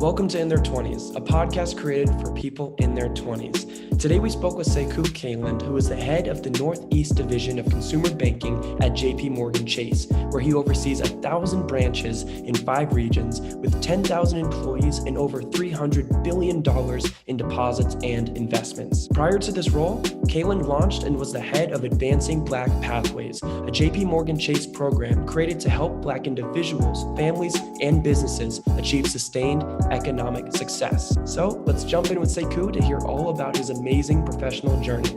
Welcome to In Their 20s, a podcast created for people in their 20s. Today we spoke with Sekou Kaalund, who is the head of the Northeast Division of Consumer Banking at JPMorgan Chase, where he oversees 1,000 branches in 5 regions with 10,000 employees and over $300 billion in deposits and investments. Prior to this role, Kaalund launched and was the head of Advancing Black Pathways, a JPMorgan Chase program created to help Black individuals, families, and businesses achieve sustained economic success. So let's jump in with Sekou to hear all about his amazing professional journey.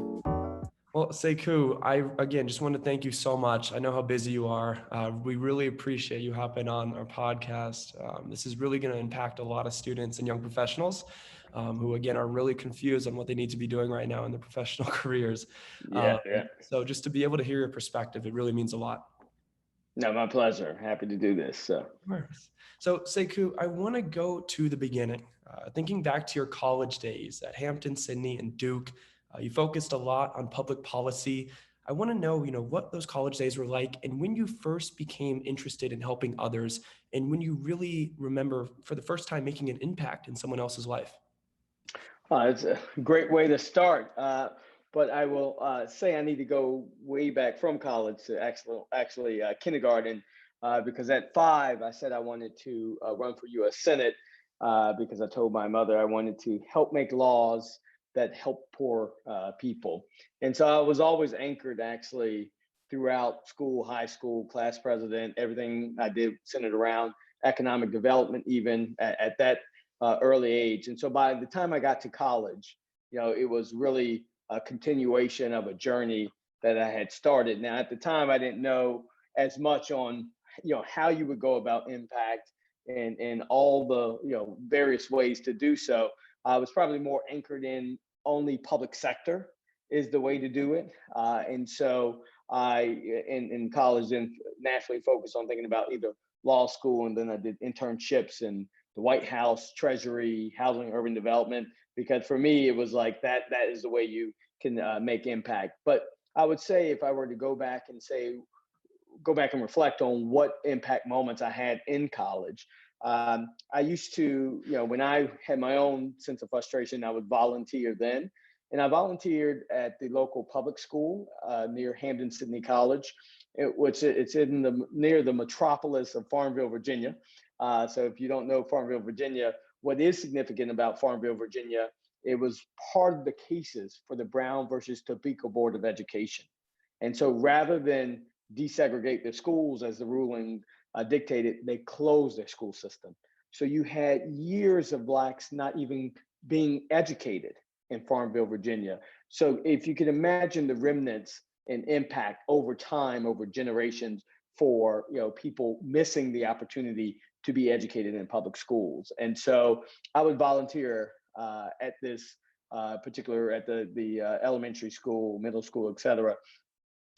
Well, Sekou, I again just want to thank you so much. I know how busy you are. We really appreciate you hopping on our podcast. This is really going to impact a lot of students and young professionals who, again, are really confused on what they need to be doing right now in their professional careers. So just to be able to hear your perspective, it really means a lot. No, my pleasure. Happy to do this. So Sekou, I want to go to the beginning. Thinking back to your college days at Hampton, Sydney, and Duke, you focused a lot on public policy. I want to know, what those college days were like, and when you first became interested in helping others, and when you really remember for the first time making an impact in someone else's life. It's a great way to start. But I will say I need to go way back from college to actually kindergarten, because at 5, I said I wanted to run for U.S. Senate because I told my mother I wanted to help make laws that help poor people. And so I was always anchored actually throughout school, high school, class president, everything I did centered around economic development, even at that early age. And so by the time I got to college, it was really a continuation of a journey that I had started. Now, at the time, I didn't know as much on, how you would go about impact and all the, various ways to do so. I was probably more anchored in only public sector is the way to do it. And so I, in college, then naturally focused on thinking about either law school, and then I did internships in the White House, Treasury, Housing, Urban Development, because for me, it was like that is the way you can make impact. But I would say if I were to go back and reflect on what impact moments I had in college, I used to, when I had my own sense of frustration, I would volunteer then. And I volunteered at the local public school near Hampton Sydney College, which it's near the metropolis of Farmville, Virginia. So if you don't know Farmville, Virginia, what is significant about Farmville, Virginia, it was part of the cases for the Brown versus Topeka Board of Education. And so rather than desegregate their schools as the ruling dictated, they closed their school system. So you had years of Blacks not even being educated in Farmville, Virginia. So if you could imagine the remnants and impact over time, over generations for people missing the opportunity to be educated in public schools. And so I would volunteer at this particular, at the elementary school, middle school, et cetera.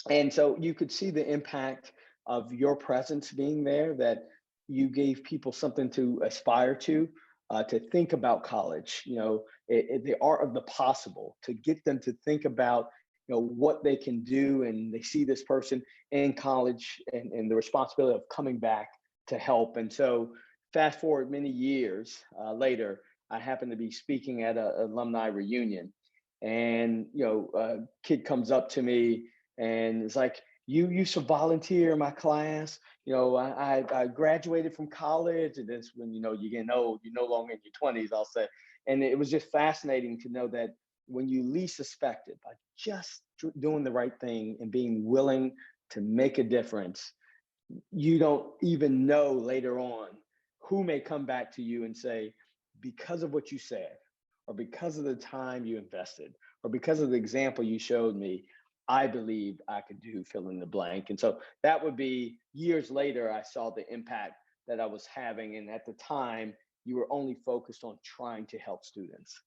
And so you could see the impact of your presence being there, that you gave people something to aspire to think about college, the art of the possible, to get them to think about what they can do, and they see this person in college and the responsibility of coming back to help. And so fast forward many years later, I happened to be speaking at an alumni reunion, and a kid comes up to me and it's like, you used to volunteer in my class. I graduated from college, and that's when you get old, you're no longer in your 20s, I'll say. And it was just fascinating to know that when you least suspect it, by just doing the right thing and being willing to make a difference, you don't even know later on who may come back to you and say, because of what you said, or because of the time you invested, or because of the example you showed me, I believed I could do fill in the blank. And so that would be years later, I saw the impact that I was having. And at the time, you were only focused on trying to help students.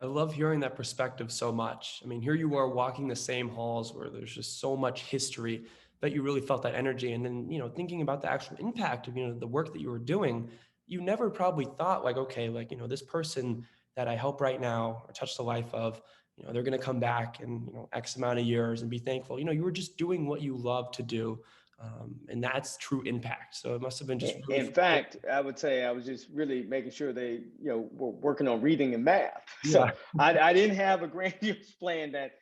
I love hearing that perspective so much. I mean, here you are walking the same halls where there's just so much history, but you really felt that energy. And then, thinking about the actual impact of, the work that you were doing, you never probably thought like, okay, like, this person that I help right now or touch the life of, they're going to come back in, X amount of years and be thankful. You were just doing what you love to do. And that's true impact. So it must have been just really In fact, I would say I was just really making sure they, were working on reading and math. yeah. So I didn't have a grandiose plan that,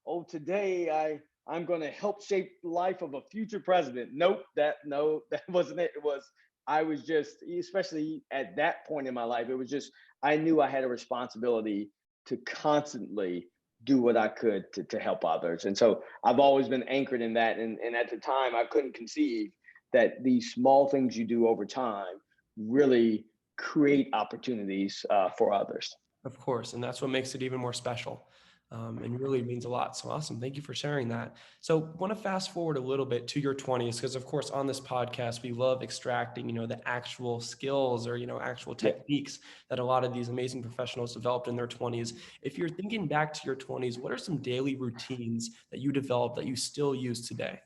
oh, today I'm going to help shape the life of a future president. Nope, no, that wasn't it. It was I was just, especially at that point in my life, it was just I knew I had a responsibility to constantly do what I could to help others. And so I've always been anchored in that. And at the time, I couldn't conceive that these small things you do over time really create opportunities for others. Of course, and that's what makes it even more special, and really means a lot. So awesome. Thank you for sharing that. So want to fast forward a little bit to your 20s, because of course on this podcast, we love extracting, the actual skills or, actual Yeah. techniques that a lot of these amazing professionals developed in their 20s. If you're thinking back to your 20s, what are some daily routines that you developed that you still use today?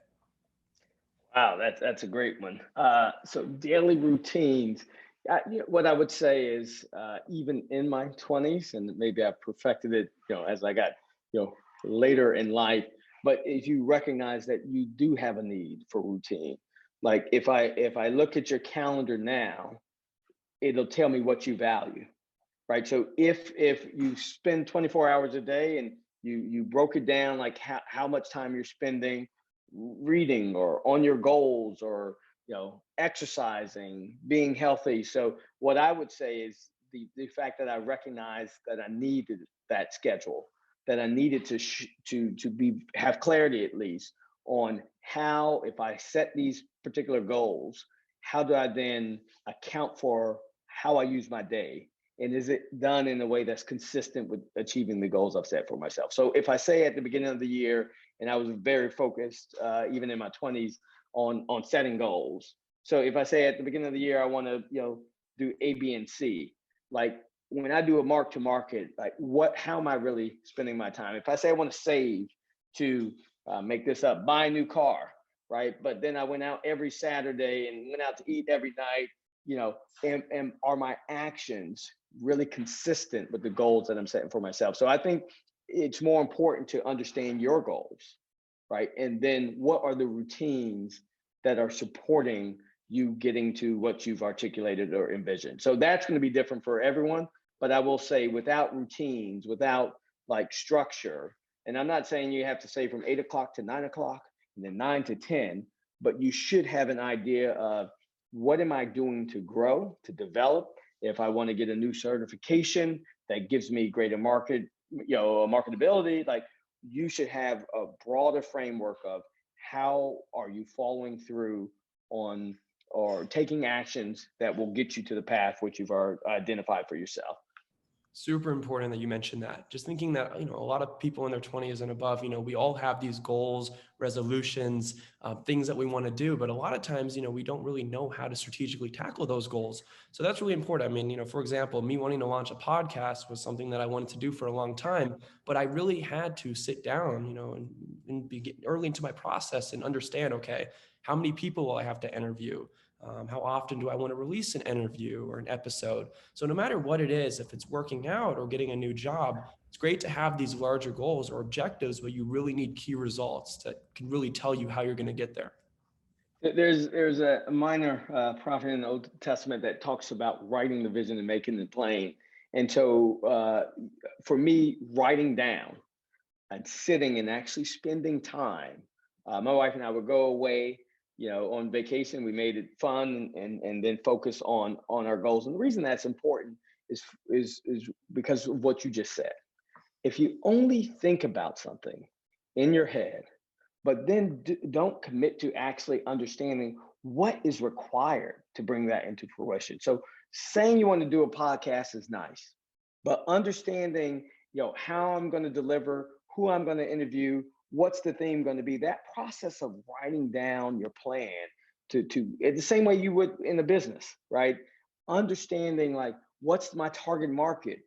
Wow, that's a great one. So daily routines. What I would say is, even in my 20s, and maybe I perfected it, as I got, later in life. But if you recognize that you do have a need for routine, like if I look at your calendar now, it'll tell me what you value, right? So if you spend 24 hours a day and you broke it down, like how much time you're spending reading or on your goals or exercising, being healthy. So what I would say is the fact that I recognized that I needed that schedule, that I needed to be have clarity at least on how, if I set these particular goals, how do I then account for how I use my day, and is it done in a way that's consistent with achieving the goals I've set for myself? So if I say at the beginning of the year, and I was very focused, even in my 20s, on setting goals. So if I say at the beginning of the year I want to do A, B, and C, like when I do a mark to market, like how am I really spending my time? If I say I want to save to make this up, buy a new car, right? But then I went out every Saturday and went out to eat every night, and are my actions really consistent with the goals that I'm setting for myself? So I think it's more important to understand your goals, right? And then what are the routines that are supporting you getting to what you've articulated or envisioned? So that's going to be different for everyone. But I will say, without routines, without like structure, and I'm not saying you have to say from 8 o'clock to 9 o'clock and then 9 to 10, but you should have an idea of what am I doing to grow, to develop. If I want to get a new certification that gives me greater marketability, like you should have a broader framework of how are you following through on or taking actions that will get you to the path which you've identified for yourself. Super important that you mentioned that. Just thinking that, a lot of people in their 20s and above, we all have these goals, resolutions, things that we want to do. But a lot of times, we don't really know how to strategically tackle those goals. So that's really important. I mean, for example, me wanting to launch a podcast was something that I wanted to do for a long time, but I really had to sit down, and be early into my process and understand, okay, how many people will I have to interview? How often do I want to release an interview or an episode? So no matter what it is, if it's working out or getting a new job, it's great to have these larger goals or objectives, but you really need key results that can really tell you how you're going to get there. There's a minor prophet in the Old Testament that talks about writing the vision and making it plain. And so for me, writing down and sitting and actually spending time, my wife and I would go away on vacation. We made it fun and then focus on our goals. And the reason that's important is because of what you just said. If you only think about something in your head, but then don't commit to actually understanding what is required to bring that into fruition. So saying you want to do a podcast is nice, but understanding, how I'm going to deliver, who I'm going to interview, what's the theme going to be, that process of writing down your plan to the same way you would in a business, right? Understanding like what's my target market,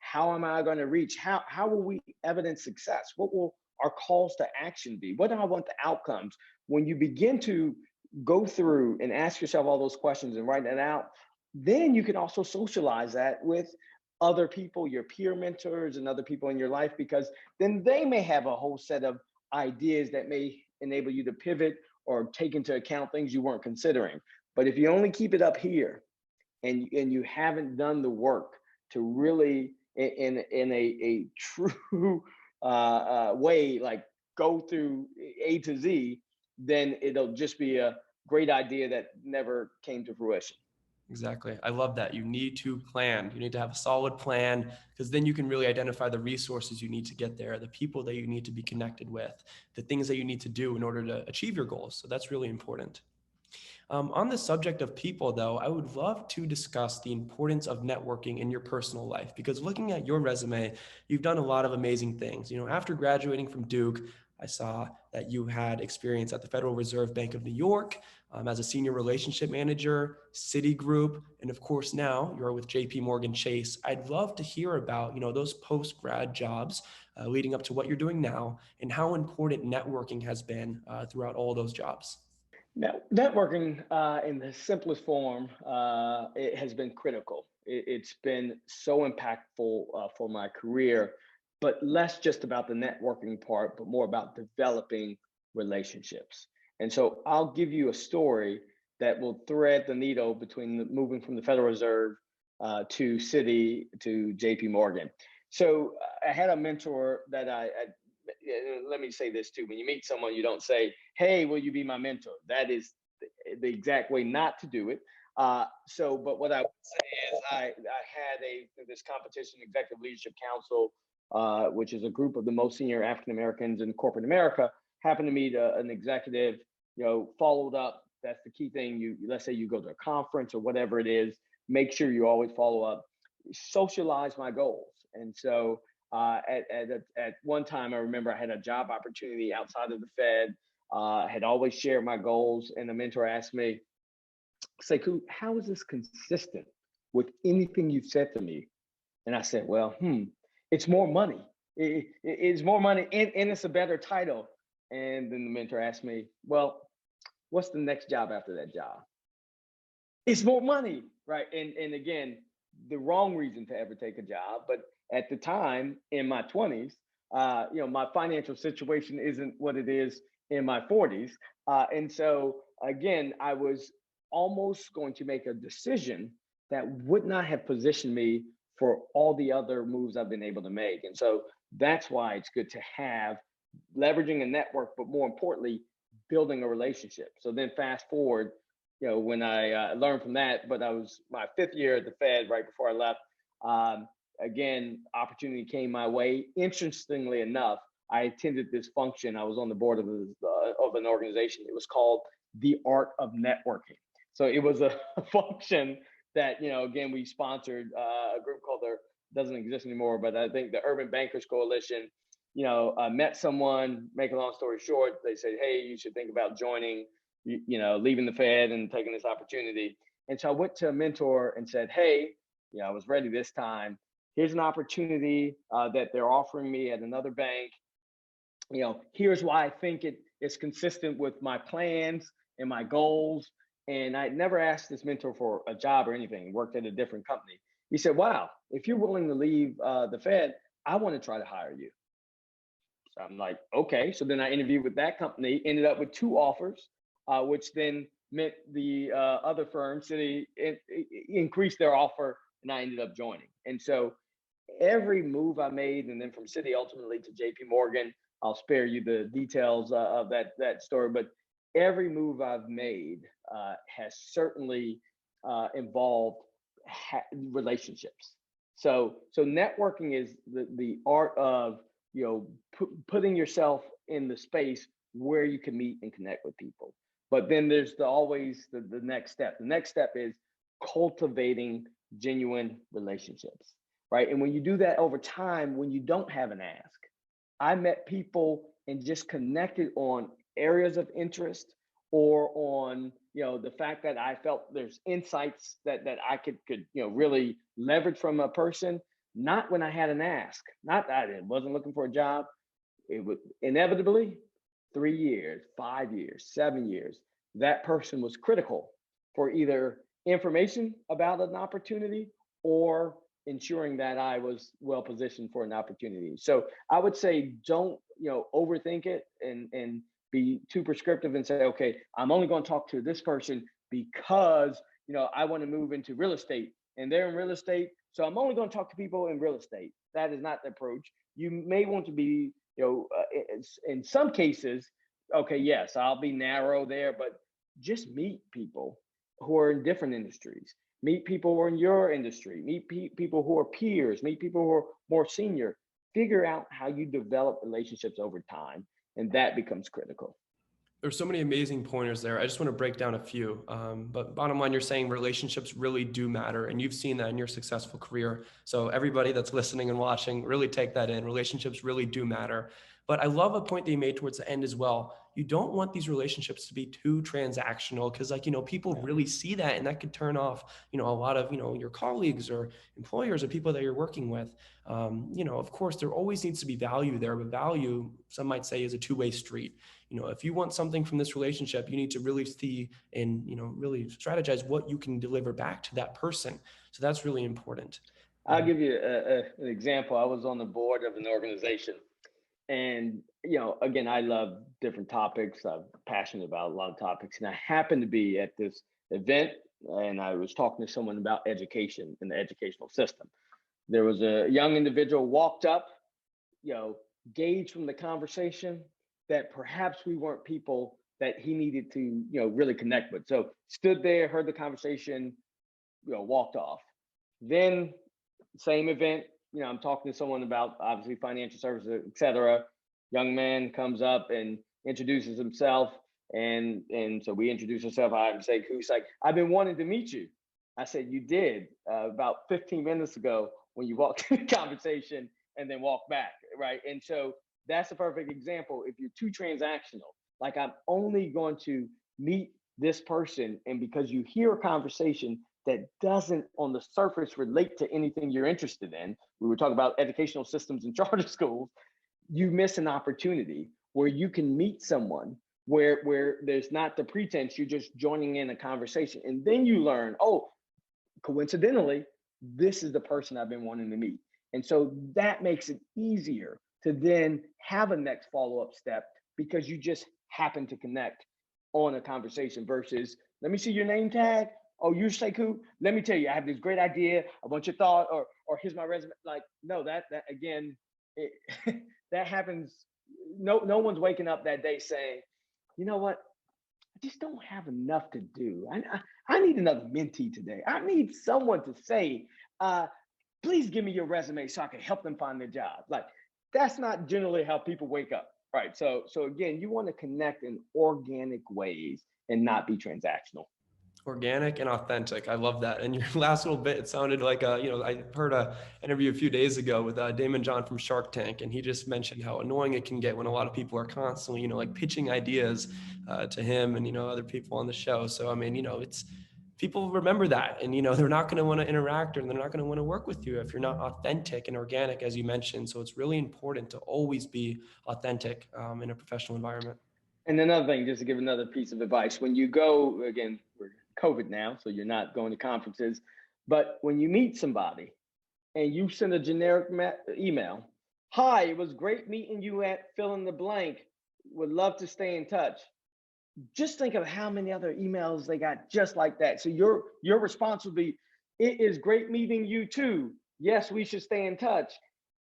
how am I going to reach, how will we evidence success, what will our calls to action be, what do I want the outcomes? When you begin to go through and ask yourself all those questions and write that out, then you can also socialize that with other people, your peer mentors and other people in your life, because then they may have a whole set of ideas that may enable you to pivot or take into account things you weren't considering. But if you only keep it up here and you haven't done the work to really in a true way, like go through A to Z, then it'll just be a great idea that never came to fruition. Exactly. I love that. You need to plan. You need to have a solid plan, because then you can really identify the resources you need to get there, the people that you need to be connected with, the things that you need to do in order to achieve your goals. So that's really important. On the subject of people, though, I would love to discuss the importance of networking in your personal life, because looking at your resume, you've done a lot of amazing things. After graduating from Duke, I saw that you had experience at the Federal Reserve Bank of New York as a senior relationship manager, Citigroup, and of course now you're with JPMorgan Chase. I'd love to hear about those post-grad jobs leading up to what you're doing now, and how important networking has been throughout all those jobs. Now, networking in the simplest form, it has been critical. It's been so impactful for my career, but less just about the networking part, but more about developing relationships. And so I'll give you a story that will thread the needle between moving from the Federal Reserve to Citi to JP Morgan. So I had a mentor that let me say this too. When you meet someone, you don't say, "Hey, will you be my mentor?" That is the exact way not to do it. But what I would say is I had this competition, Executive Leadership Council, which is a group of the most senior African Americans in corporate America. Happened to meet an executive, followed up. That's the key thing. Let's say you go to a conference or whatever it is, make sure you always follow up. Socialize my goals. And so at one time, I remember I had a job opportunity outside of the Fed, had always shared my goals. And the mentor asked me, Sekou, how is this consistent with anything you've said to me? And I said, well, it's more money. It's more money and it's a better title. And then the mentor asked me, well, what's the next job after that job? It's more money, right? And again, the wrong reason to ever take a job. But at the time in my 20s, my financial situation isn't what it is in my 40s. And so again, I was almost going to make a decision that would not have positioned me for all the other moves I've been able to make. And so that's why it's good to have leveraging a network, but more importantly, building a relationship. So then fast forward, when I learned from that, but I was my 5th year at the Fed right before I left. Again, opportunity came my way. Interestingly enough, I attended this function. I was on the board of an organization. It was called The Art of Networking. So it was a function that, again, we sponsored a group called doesn't exist anymore, but I think the Urban Bankers Coalition, met someone, make a long story short, they said, hey, you should think about joining, leaving the Fed and taking this opportunity. And so I went to a mentor and said, hey, I was ready this time. Here's an opportunity that they're offering me at another bank. Here's why I think it's consistent with my plans and my goals. And I never asked this mentor for a job or anything, worked at a different company. He said, wow, if you're willing to leave the Fed, I want to try to hire you. So I'm like, okay. So then I interviewed with that company, ended up with 2 offers, which then meant the other firm, Citi, increased their offer, and I ended up joining. And so every move I made, and then from Citi ultimately to JP Morgan, I'll spare you the details of that story, but every move I've made has certainly involved relationships. So networking is the art of putting yourself in the space where you can meet and connect with people. But then there's always the next step. The next step is cultivating genuine relationships, right? And when you do that over time, when you don't have an ask, I met people and just connected on areas of interest, or on the fact that I felt there's insights that I could really leverage from a person. Not when I had an ask. Not that I wasn't looking for a job. It would inevitably 3 years, 5 years, 7 years. That person was critical for either information about an opportunity or ensuring that I was well positioned for an opportunity. So I would say don't overthink it, and be too prescriptive and say, okay, I'm only going to talk to this person because, I want to move into real estate and they're in real estate. So I'm only going to talk to people in real estate. That is not the approach. You may want to be, in some cases, okay, yes, I'll be narrow there, but just meet people who are in different industries. Meet people who are in your industry. Meet people who are peers. Meet people who are more senior. Figure out how you develop relationships over time, and that becomes critical. There's so many amazing pointers there. I just want to break down a few. But bottom line, you're saying relationships really do matter. And you've seen that in your successful career. So everybody that's listening and watching, really take that in. Relationships really do matter. But I love a point that you made towards the end as well. You don't want these relationships to be too transactional because people really see that, and that could turn off, a lot of, your colleagues or employers or people that you're working with. Of course, there always needs to be value there, but value, some might say, is a two-way street. If you want something from this relationship, you need to really see and, really strategize what you can deliver back to that person. So that's really important. I'll give you an example. I was on the board of an organization, and, again, I love different topics. I'm passionate about a lot of topics. And I happened to be at this event, and I was talking to someone about education and the educational system. There was a young individual walked up, gauged from the conversation that perhaps we weren't people that he needed to, really connect with. So stood there, heard the conversation, walked off. Then same event, I'm talking to someone about obviously financial services, et cetera. Young man comes up and introduces himself. And so we introduce ourselves. I'm Sekou. He's like, I've been wanting to meet you. I said, you did about 15 minutes ago when you walked in the conversation and then walked back, right? And so that's a perfect example. If you're too transactional, like I'm only going to meet this person, and because you hear a conversation that doesn't on the surface relate to anything you're interested in, we were talking about educational systems and charter schools, you miss an opportunity where you can meet someone where there's not the pretense, you're just joining in a conversation. And then you learn, oh, coincidentally, this is the person I've been wanting to meet. And so that makes it easier to then have a next follow-up step because you just happen to connect on a conversation versus, let me see your name tag. Oh, you're Sekou. Let me tell you, I have this great idea. I want your thought, or here's my resume. Like, no, that again, that happens. No one's waking up that day saying, you know what? I just don't have enough to do. I need another mentee today. I need someone to say, please give me your resume so I can help them find their job. Like, that's not generally how people wake up, right? So again, you want to connect in organic ways and not be transactional. Organic and authentic. I love that. And your last little bit, it sounded like, I heard a interview a few days ago with Damon John from Shark Tank, and he just mentioned how annoying it can get when a lot of people are constantly, like pitching ideas to him and, other people on the show. So, I mean, it's, people remember that, and, they're not going to want to interact, and they're not going to want to work with you if you're not authentic and organic, as you mentioned. So it's really important to always be authentic in a professional environment. And another thing, just to give another piece of advice, when you go, again, we're COVID now, so you're not going to conferences, but when you meet somebody and you send a generic email, hi, it was great meeting you at fill in the blank, would love to stay in touch. Just think of how many other emails they got just like that. So your response would be, it is great meeting you too. Yes, we should stay in touch.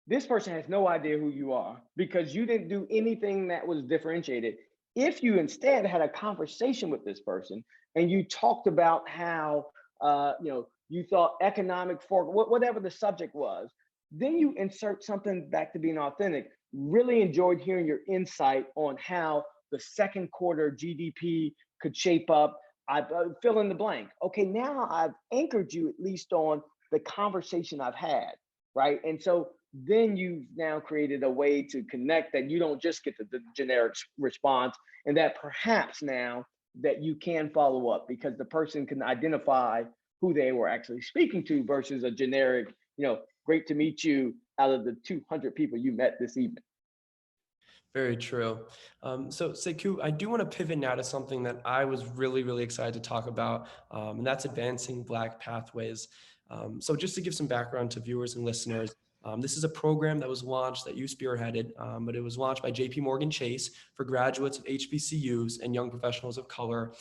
This person has no idea who you are because you didn't do anything that was differentiated. If you instead had a conversation with this person and you talked about how you thought economic for whatever the subject was, then you insert something back to being authentic. Really enjoyed hearing your insight on how the second quarter GDP could shape up. I fill in the blank. Okay, now I've anchored you at least on the conversation I've had, right? And so then you've now created a way to connect that you don't just get the generic response, and that perhaps now that you can follow up because the person can identify who they were actually speaking to versus a generic, great to meet you out of the 200 people you met this evening. Very true. So Sekou, I do want to pivot now to something that I was really, really excited to talk about, and that's advancing Black pathways. So just to give some background to viewers and listeners, This is a program that was launched that you spearheaded, but it was launched by JPMorgan Chase for graduates of HBCUs and young professionals of color.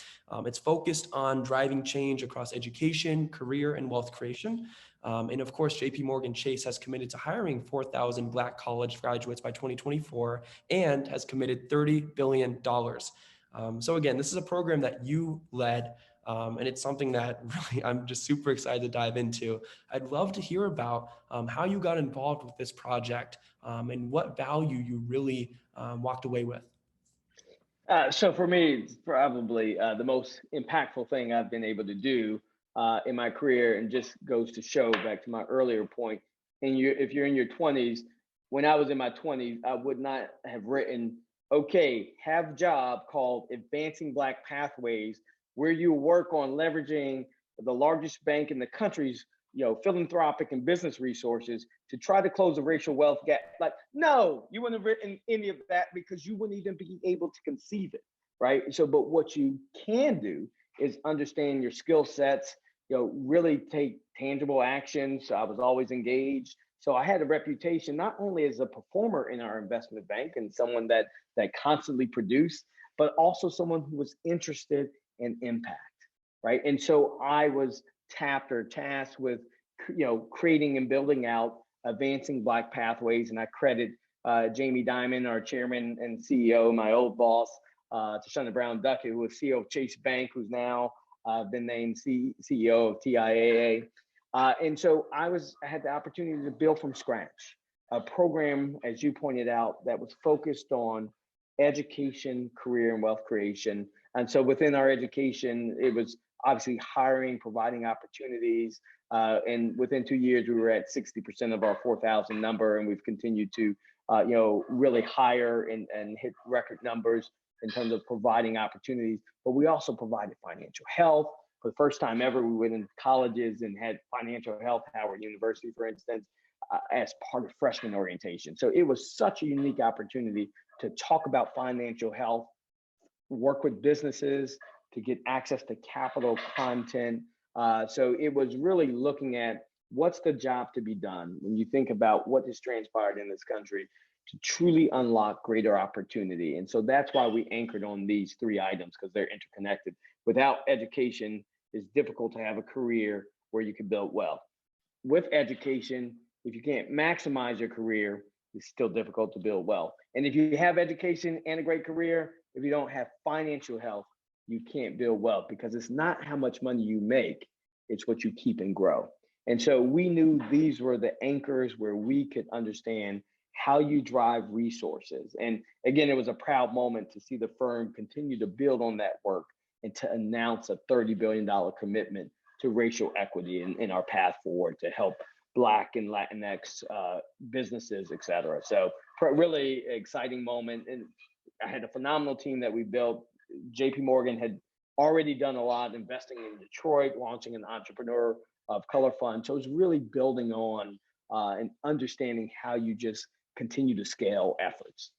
It's focused on driving change across education, career, and wealth creation. And of course, JPMorgan Chase has committed to hiring 4,000 Black college graduates by 2024 and has committed $30 billion. So again, this is a program that you led, and it's something that really I'm just super excited to dive into. I'd love to hear about how you got involved with this project and what value you really walked away with. So for me, it's probably the most impactful thing I've been able to do in my career, and just goes to show back to my earlier point. And if you're in your 20s, when I was in my 20s, I would not have written, okay, have a job called Advancing Black Pathways, where you work on leveraging the largest bank in the country's philanthropic and business resources to try to close the racial wealth gap. Like, no, you wouldn't have written any of that because you wouldn't even be able to conceive it, right? So, but what you can do is understand your skill sets, really take tangible actions. So I was always engaged. So I had a reputation not only as a performer in our investment bank and someone that constantly produced, but also someone who was interested in impact, right? And so I was tasked with creating and building out Advancing Black Pathways. And I credit Jamie Dimon, our chairman and CEO, my old boss, Tashana Brown Duckett, who was CEO of Chase Bank, who's now been named CEO of TIAA. And so I had the opportunity to build from scratch a program, as you pointed out, that was focused on education, career, and wealth creation. And so within our education, it was obviously hiring, providing opportunities. And within 2 years, we were at 60% of our 4,000 number, and we've continued to, really hire and hit record numbers in terms of providing opportunities. But we also provided financial health. For the first time ever, we went into colleges and had financial health, Howard University, for instance, as part of freshman orientation. So it was such a unique opportunity to talk about financial health, work with businesses to get access to capital content. So it was really looking at what's the job to be done when you think about what has transpired in this country to truly unlock greater opportunity. And so that's why we anchored on these three items, because they're interconnected. Without education, it's difficult to have a career where you can build wealth. With education, if you can't maximize your career, it's still difficult to build wealth. And if you have education and a great career, if you don't have financial health, you can't build wealth, because it's not how much money you make, it's what you keep and grow. And so we knew these were the anchors where we could understand how you drive resources. And again, it was a proud moment to see the firm continue to build on that work and to announce a $30 billion commitment to racial equity in our path forward to help Black and Latinx businesses, et cetera. So really exciting moment. And I had a phenomenal team that we built. JPMorgan had already done a lot, investing in Detroit, launching an entrepreneur of color fund. So it was really building on and understanding how you just continue to scale efforts.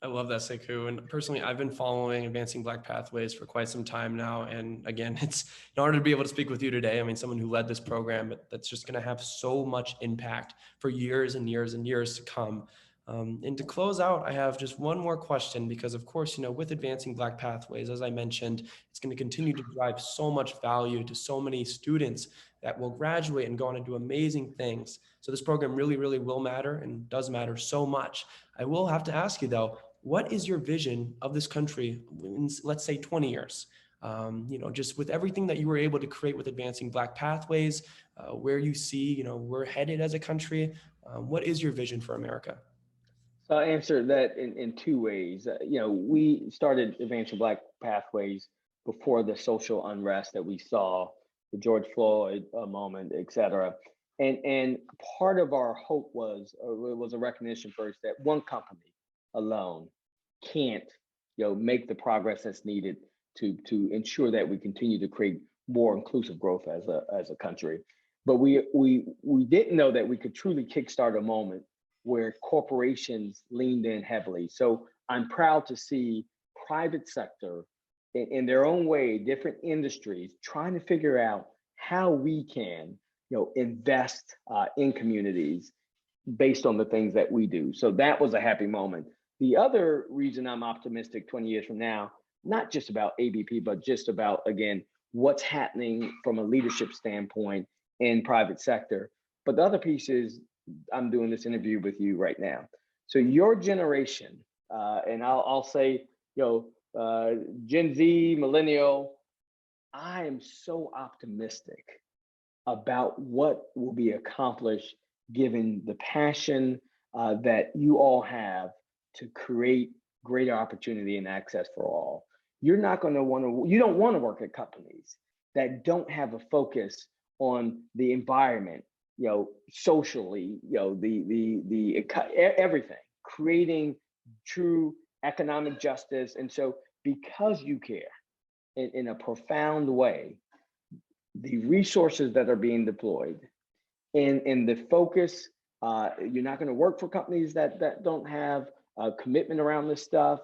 I love that, Sekou. And personally, I've been following Advancing Black Pathways for quite some time now. And again, it's in order to be able to speak with you today, I mean, someone who led this program that's just going to have so much impact for years and years and years to come. And to close out, I have just one more question, because of course, with Advancing Black Pathways, as I mentioned, it's going to continue to drive so much value to so many students that will graduate and go on and do amazing things. So this program really, really will matter and does matter so much. I will have to ask you though, what is your vision of this country in, let's say, 20 years? Just with everything that you were able to create with Advancing Black Pathways, where you see, we're headed as a country. What is your vision for America? So I'll answer that in two ways. We started Advancing Black Pathways before the social unrest that we saw, the George Floyd moment, et cetera. And part of our hope was a recognition first that one company alone can't make the progress that's needed to ensure that we continue to create more inclusive growth as a country. But we didn't know that we could truly kickstart a moment where corporations leaned in heavily. So I'm proud to see private sector in their own way, different industries trying to figure out how we can invest in communities, based on the things that we do. So that was a happy moment. The other reason I'm optimistic 20 years from now, not just about ABP, but just about, again, what's happening from a leadership standpoint in private sector. But the other piece is I'm doing this interview with you right now. So your generation, and I'll say, Gen Z, millennial, I am so optimistic about what will be accomplished given the passion that you all have to create greater opportunity and access for all. You don't want to work at companies that don't have a focus on the environment, socially, everything, creating true economic justice. And so because you care in a profound way, the resources that are being deployed and the focus, you're not going to work for companies that don't have a commitment around this stuff,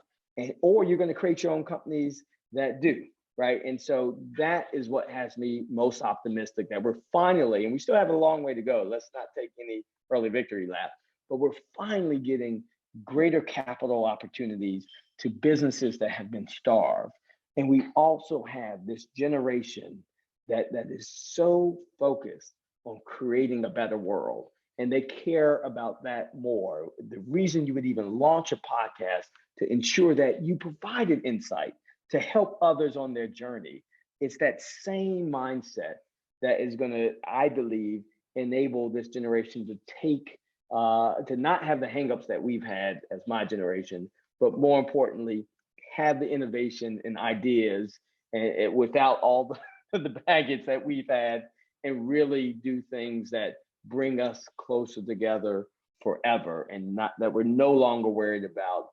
or you're going to create your own companies that do, right? And so that is what has me most optimistic that we're finally, and we still have a long way to go, let's not take any early victory lap, but we're finally getting greater capital opportunities to businesses that have been starved. And we also have this generation that is so focused on creating a better world, and they care about that more. The reason you would even launch a podcast to ensure that you provided insight to help others on their journey. It's that same mindset that is going to, I believe, enable this generation to take, to not have the hangups that we've had as my generation, but more importantly, have the innovation and ideas and without all the baggage that we've had, and really do things that bring us closer together forever, and not that we're no longer worried about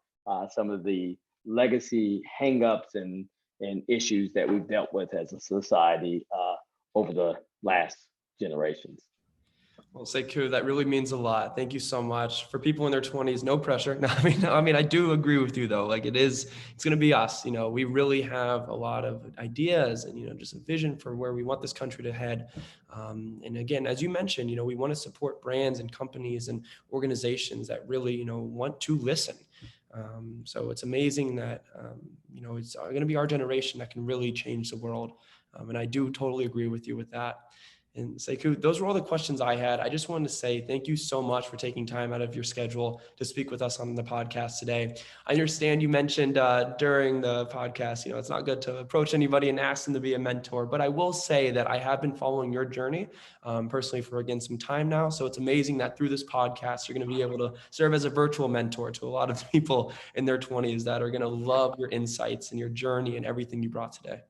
some of the legacy hangups and issues that we've dealt with as a society over the last generations. Well, Sekou, that really means a lot. Thank you so much. For people in their 20s, no pressure. No, I mean, I do agree with you though. Like it's going to be us. We really have a lot of ideas and, just a vision for where we want this country to head. And again, as you mentioned, we want to support brands and companies and organizations that really, want to listen. So it's amazing that, it's going to be our generation that can really change the world. And I do totally agree with you with that. And Sekou, those were all the questions I had. I just wanted to say thank you so much for taking time out of your schedule to speak with us on the podcast today. I understand you mentioned during the podcast, it's not good to approach anybody and ask them to be a mentor, but I will say that I have been following your journey personally for, again, some time now. So it's amazing that through this podcast, you're going to be able to serve as a virtual mentor to a lot of people in their 20s that are going to love your insights and your journey and everything you brought today.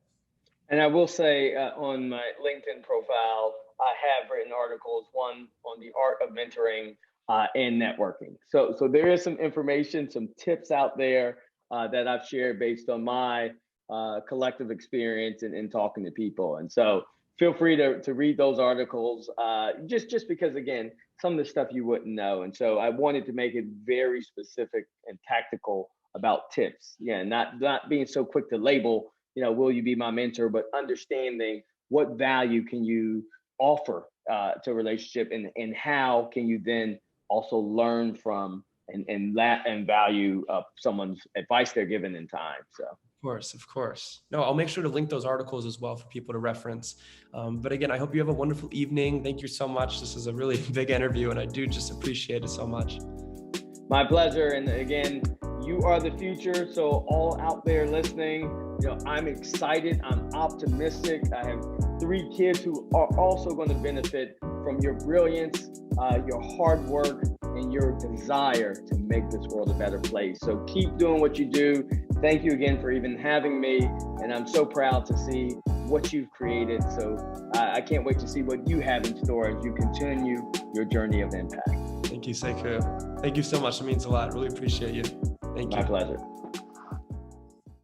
And I will say on my LinkedIn profile, I have written articles, one on the art of mentoring and networking. So there is some information, some tips out there that I've shared based on my collective experience in talking to people. And so feel free to read those articles just because, again, some of the stuff you wouldn't know. And so I wanted to make it very specific and tactical about tips. Yeah, not being so quick to label, will you be my mentor, but understanding what value can you offer to a relationship, and how can you then also learn from and value someone's advice they're given in time. So Of course. No, I'll make sure to link those articles as well for people to reference. But again, I hope you have a wonderful evening. Thank you so much. This is a really big interview, and I do just appreciate it so much. My pleasure. And again, you are the future. So all out there listening, I'm excited. I'm optimistic. I have 3 kids who are also going to benefit from your brilliance, your hard work, and your desire to make this world a better place. So keep doing what you do. Thank you again for even having me. And I'm so proud to see what you've created. So I can't wait to see what you have in store as you continue your journey of impact. Thank you, Sekou. Thank you so much. It means a lot. Really appreciate you. Thank you. My pleasure.